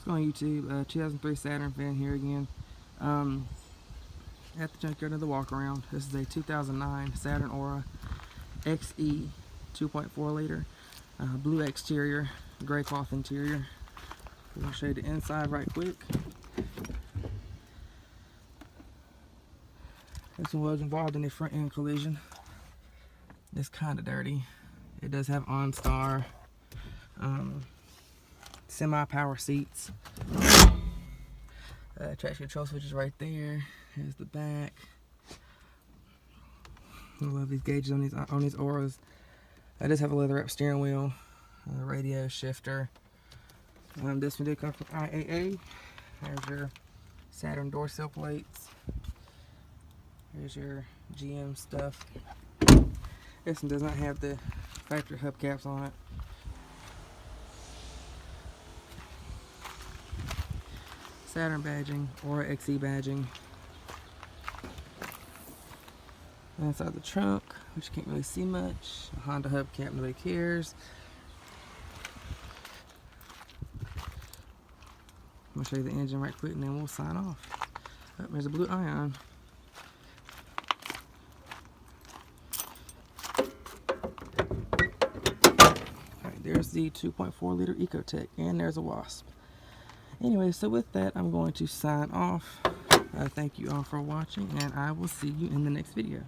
going YouTube? 2003 Saturn fan here again. At the junkyard of the walk around. This is a 2009 Saturn Aura XE 2.4 liter. Blue exterior, gray cloth interior. I'm going to show you the inside right quick. This one was involved in a front end collision. It's kind of dirty. It does have OnStar, semi-power seats. Traction control switch is right there. Here's the back. I love these gauges on these Auras. I just have a leather wrap steering wheel, radio shifter. This one did come from IAA. There's your Saturn door sill plates. Here's your GM stuff. This one does not have the factory hubcaps on it. Saturn badging, Aura XE badging. Inside the trunk, which you can't really see much. A Honda hubcap, nobody cares. I'm going to show you the engine right quick and then we'll sign off. Oh, there's a blue ion. Alright, there's the 2.4 liter Ecotech, and there's a Wasp. Anyway, so with that, I'm going to sign off. Thank you all for watching, and I will see you in the next video.